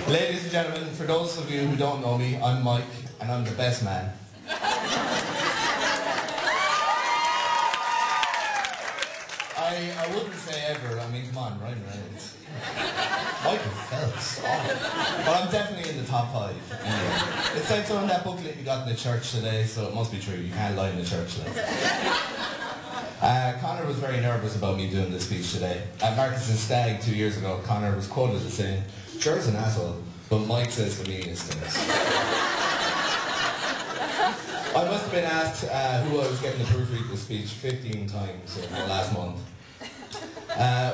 Ladies and gentlemen, for those of you who don't know me, I'm Mike, and I'm the best man. I wouldn't say ever, I mean, come on, Ryan Reynolds. Michael Phelps. Oh. But I'm definitely in the top 5. Anyway. It said so in that booklet you got in the church today, so it must be true. You can't lie in the church today. Connor was very nervous about me doing this speech today. At Marcus's stag 2 years ago, Connor was quoted as saying, "Sure's an asshole, but Mike says the meanest things." I must have been asked who I was getting to proofread the speech 15 times in the last month.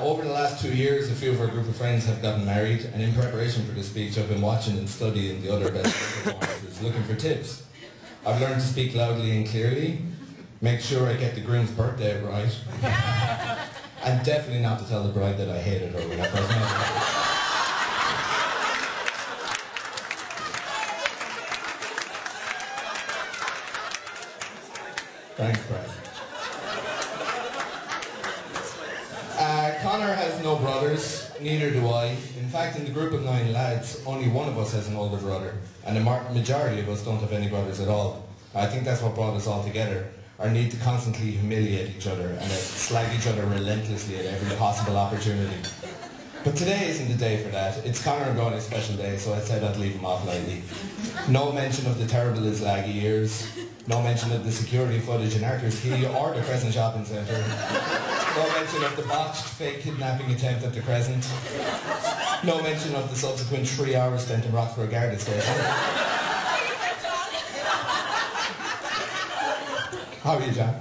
Over the last 2 years, a few of our group of friends have gotten married, and in preparation for this speech, I've been watching and studying the other best performances, looking for tips. I've learned to speak loudly and clearly, make sure I get the groom's birthday right, and definitely not to tell the bride that I hated her when I first met her. Thanks, Brad. Connor has no brothers, neither do I. In fact, in the group of 9 lads, only one of us has an older brother, and the majority of us don't have any brothers at all. I think that's what brought us all together, our need to constantly humiliate each other and slag each other relentlessly at every possible opportunity. But today isn't the day for that. It's Connor and Granny's special day, so I said I'd leave him off lightly. No mention of the terrible Islaggy years, no mention of the security footage in Arthur's Quay or the Crescent Shopping Centre, no mention of the botched fake kidnapping attempt at the Crescent, no mention of the subsequent 3 hours spent in Roxborough Garda Station. How are you, John?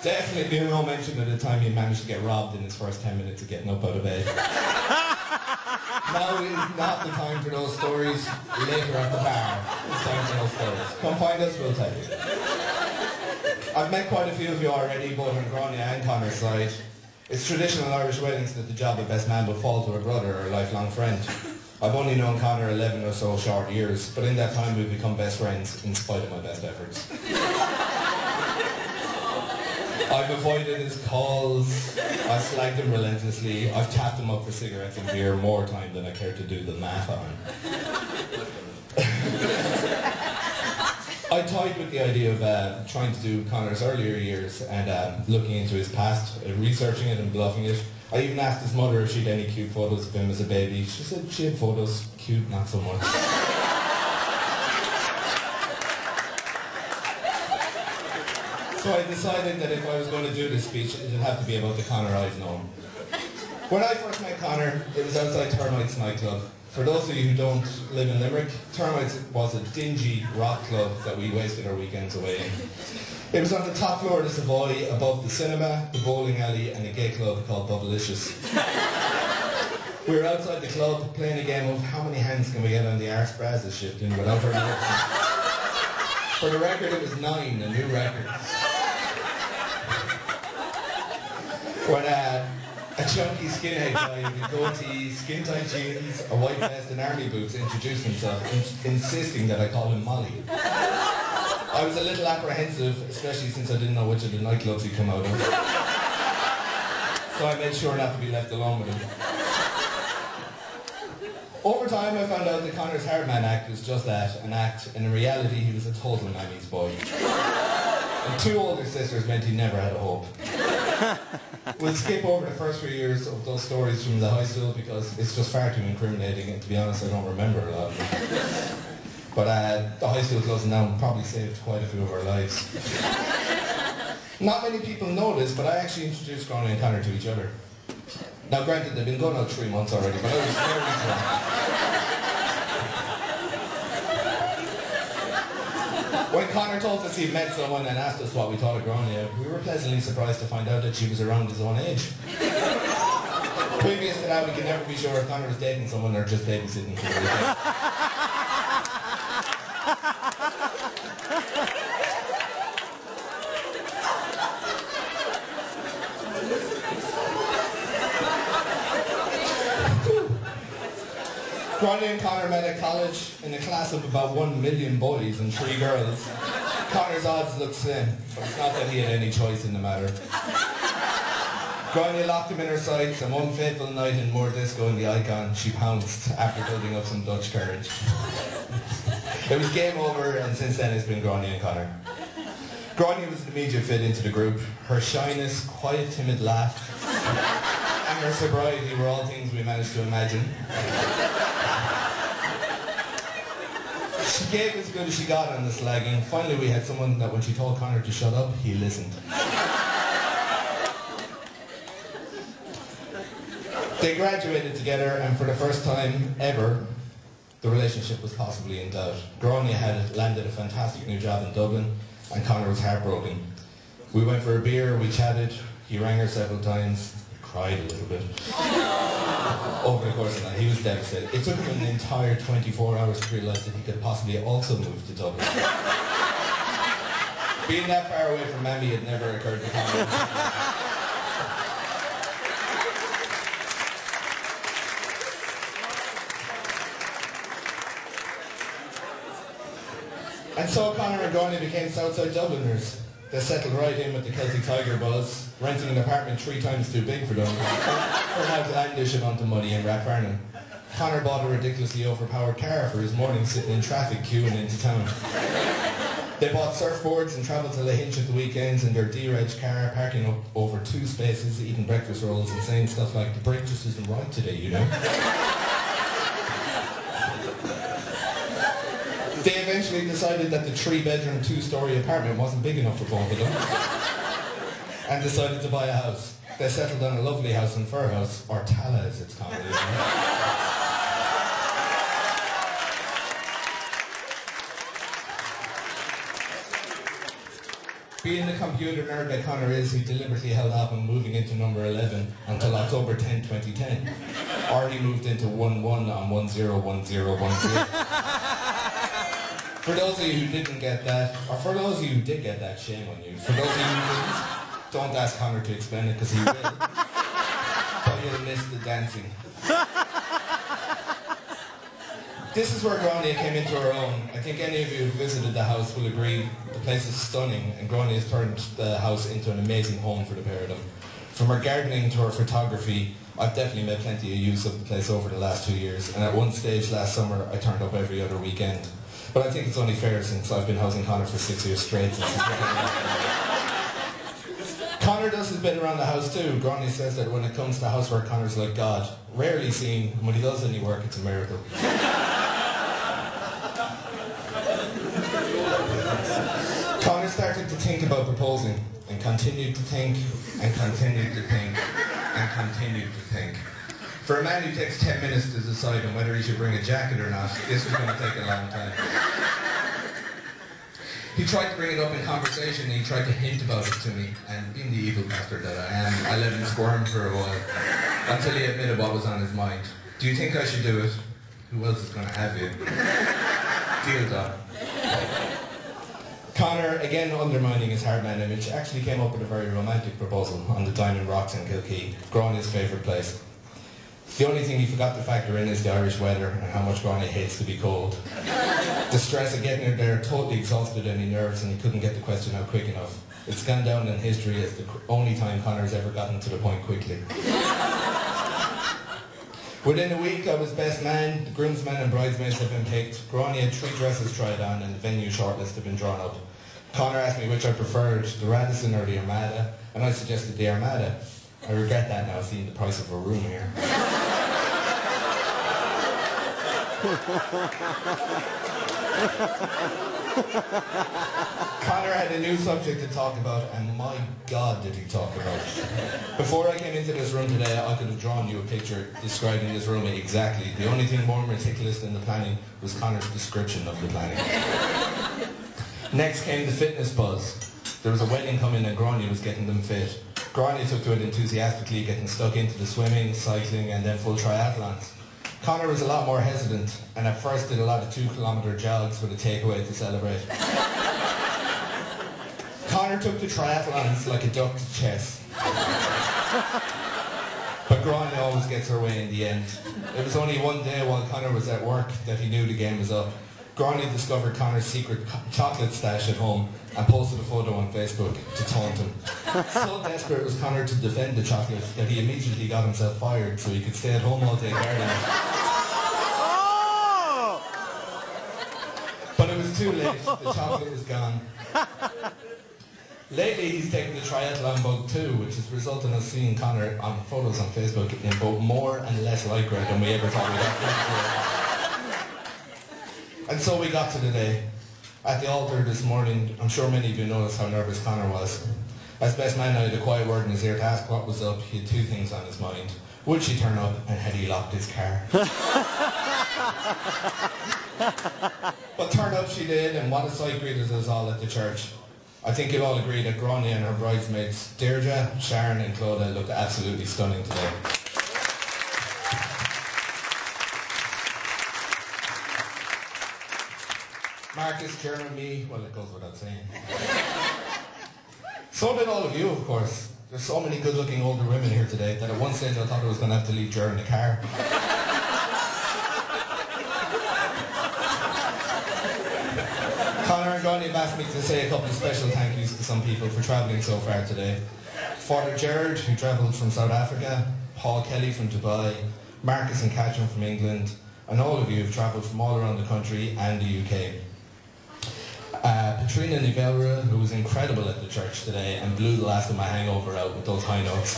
Definitely no mention of the time he managed to get robbed in his first 10 minutes of getting up out of bed. Now is not the time for those stories. Later at the bar, it's time for those stories. Come find us, we'll tell you. I've met quite a few of you already, both on Grania and Connor's side. It's traditional Irish weddings that the job of best man will fall to a brother or a lifelong friend. I've only known Connor 11 or so short years, but in that time we've become best friends in spite of my best efforts. I've avoided his calls, I've slagged him relentlessly, I've tapped him up for cigarettes and beer more time than I care to do the math on. I toyed with the idea of trying to do Connor's earlier years and looking into his past, researching it and bluffing it. I even asked his mother if she'd any cute photos of him as a baby. She said she had photos, cute, not so much. So I decided that if I was going to do this speech, it would have to be about the Connor I've known. When I first met Connor, it was outside Termites nightclub. For those of you who don't live in Limerick, Termites was a dingy rock club that we wasted our weekends away in. It was on the top floor of the Savoy, above the cinema, the bowling alley, and a gay club called Bubblicious. We were outside the club playing a game of how many hands can we get on the arse brazos shifting without hurting it. For the record, it was 9, a new record. When a chunky skinhead guy with a goatee, skin-tight jeans, a white vest and army boots introduced himself, insisting that I call him Molly. I was a little apprehensive, especially since I didn't know which of the nightclubs he'd come out of. So I made sure not to be left alone with him. Over time I found out that Connor's Hardman act was just that, an act, and in reality he was a total mammy's boy. And 2 older sisters meant he never had a hope. We'll skip over the first few years of those stories from the high school because it's just far too incriminating, and to be honest I don't remember a lot of them. But the high school closing down probably saved quite a few of our lives. Not many people know this, but I actually introduced Granny and Connor to each other. Now granted, they've been going out 3 months already, but I was very drunk. When Connor told us he'd met someone and asked us what we thought of Granny, we were pleasantly surprised to find out that she was around his own age. Previous to that, we could never be sure if Connor was dating someone or just babysitting for the weekend. Granny and Connor met at college in a class of about 1 million boys and 3 girls. Connor's odds looked slim, but it's not that he had any choice in the matter. Grania locked him in her sights, and one fateful night in Moordisco in the Icon, she pounced after building up some Dutch courage. It was game over, and since then it's been Grania and Conor. Grania was an immediate fit into the group. Her shyness, quiet, timid laugh, and her sobriety were all things we managed to imagine. She gave as good as she got on the slagging. Finally we had someone that when she told Conor to shut up, he listened. They graduated together, and for the first time ever, the relationship was possibly in doubt. Grania had landed a fantastic new job in Dublin, and Conor was heartbroken. We went for a beer, we chatted, he rang her several times, cried a little bit. Over the course of that, he was devastated. It took him an entire 24 hours to realise that he could possibly also move to Dublin. Being that far away from Mammy had never occurred to Conor. And so Conor and Grania became Southside Dubliners. They settled right in with the Celtic Tiger buzz, renting an apartment 3 times too big for them, for outlandish amount of money in Rathfarnham. Conor bought a ridiculously overpowered car for his morning sitting in traffic queuing into town. They bought surfboards and travelled to Lahinch at the weekends in their D-Reg car, parking up over 2 spaces, eating breakfast rolls and saying stuff like, the brake just isn't right today, you know. They eventually decided that the 3-bedroom, 2-storey apartment wasn't big enough for both of them, and decided to buy a house. They settled on a lovely house in Firhouse, or Tala as it's called. Being the computer nerd that Conor is, he deliberately held off on moving into number 11 until October 10, 2010. Or he moved into 11 on 101010. For those of you who didn't get that, or for those of you who did get that, shame on you. For those of you who didn't, don't ask Conor to explain it because he will. But you'll miss the dancing. This is where Grania came into her own. I think any of you who visited the house will agree the place is stunning, and Grania has turned the house into an amazing home for the pair of them. From her gardening to her photography, I've definitely made plenty of use of the place over the last 2 years, and at one stage last summer I turned up every other weekend. But I think it's only fair since I've been housing Conor for 6 years straight. Conor does his bit around the house too. Grania says that when it comes to housework, Conor's like God. Rarely seen, and when he does any work, it's a miracle. Conor started to think about proposing, and continued to think, and continued to think, and continued to think. For a man who takes 10 minutes to decide on whether he should bring a jacket or not, this was going to take a long time. He tried to bring it up in conversation, and he tried to hint about it to me, and being the evil bastard that I am, I let him squirm for a while, until he admitted what was on his mind. Do you think I should do it? Who else is going to have you? Deal done. Conor, again undermining his hardman image, actually came up with a very romantic proposal on the Diamond Rocks in Kilkee, Grania's favourite place. The only thing he forgot to factor in is the Irish weather and how much Grania hates to be cold. The stress of getting her there totally exhausted any nerves, and he couldn't get the question out quick enough. It's gone down in history as the only time Conor's ever gotten to the point quickly. Within a week I was best man, the groomsmen and bridesmaids had been picked, Grania had 3 dresses tried on, and the venue shortlist had been drawn up. Conor asked me which I preferred, the Radisson or the Armada, and I suggested the Armada. I regret that now, seeing the price of a room here. Conor had a new subject to talk about, and my God did he talk about it. Before I came into this room today, I could have drawn you a picture describing this room exactly. The only thing more meticulous than the planning was Conor's description of the planning. Next came the fitness buzz. There was a wedding coming and Grania was getting them fit. Grania took to it enthusiastically, getting stuck into the swimming, cycling and then full triathlons. Conor was a lot more hesitant, and at first did a lot of 2-kilometre jogs with a takeaway to celebrate. Conor took to triathlons like a duck to chess. But Grania always gets her way in the end. It was only one day while Conor was at work that he knew the game was up. Gráinne discovered Connor's secret chocolate stash at home and posted a photo on Facebook to taunt him. So desperate was Connor to defend the chocolate that he immediately got himself fired so he could stay at home all day gardening. But it was too late, the chocolate was gone. Lately he's taken the triathlon bug too, which has resulted in us seeing Connor on photos on Facebook in both more and less lycra than we ever thought we'd have before. And so we got to the day. At the altar this morning, I'm sure many of you noticed how nervous Connor was. As best man, I had a quiet word in his ear to ask what was up. He had two things on his mind. Would she turn up, and had he locked his car? But turn up she did, and what a sight greeted us all at the church. I think you'll all agree that Gráinne and her bridesmaids, Deirdre, Sharon and Clodagh, looked absolutely stunning today. Marcus, Jeremy, well, it goes without saying. So did all of you, of course. There's so many good-looking older women here today that at one stage I thought I was going to have to leave Jer in the car. Connor and Gráinne have asked me to say a couple of special thank yous to some people for travelling so far today. Father Gerard, who travelled from South Africa, Paul Kelly from Dubai, Marcus and Catherine from England, and all of you who've travelled from all around the country and the UK. Patrina Nivelra, who was incredible at the church today and blew the last of my hangover out with those high notes.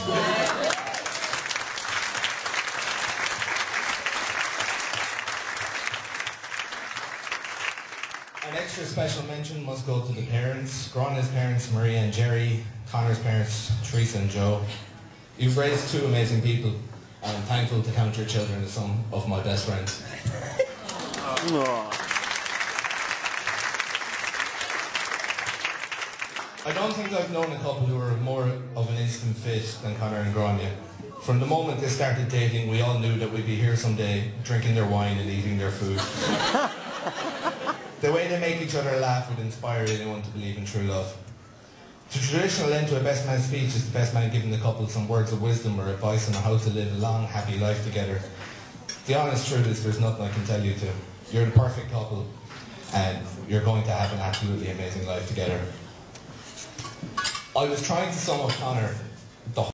An extra special mention must go to the parents. Gráinne's parents, Maria and Jerry, Connor's parents, Teresa and Joe. You've raised two amazing people, and I'm thankful to count your children as some of my best friends. I don't think I've known a couple who are more of an instant fit than Connor and Gráinne. From the moment they started dating, we all knew that we'd be here someday, drinking their wine and eating their food. The way they make each other laugh would inspire anyone to believe in true love. The traditional end to a best man speech is the best man giving the couple some words of wisdom or advice on how to live a long, happy life together. The honest truth is there's nothing I can tell you to. You're the perfect couple, and you're going to have an absolutely amazing life together. I was trying to sum up Connor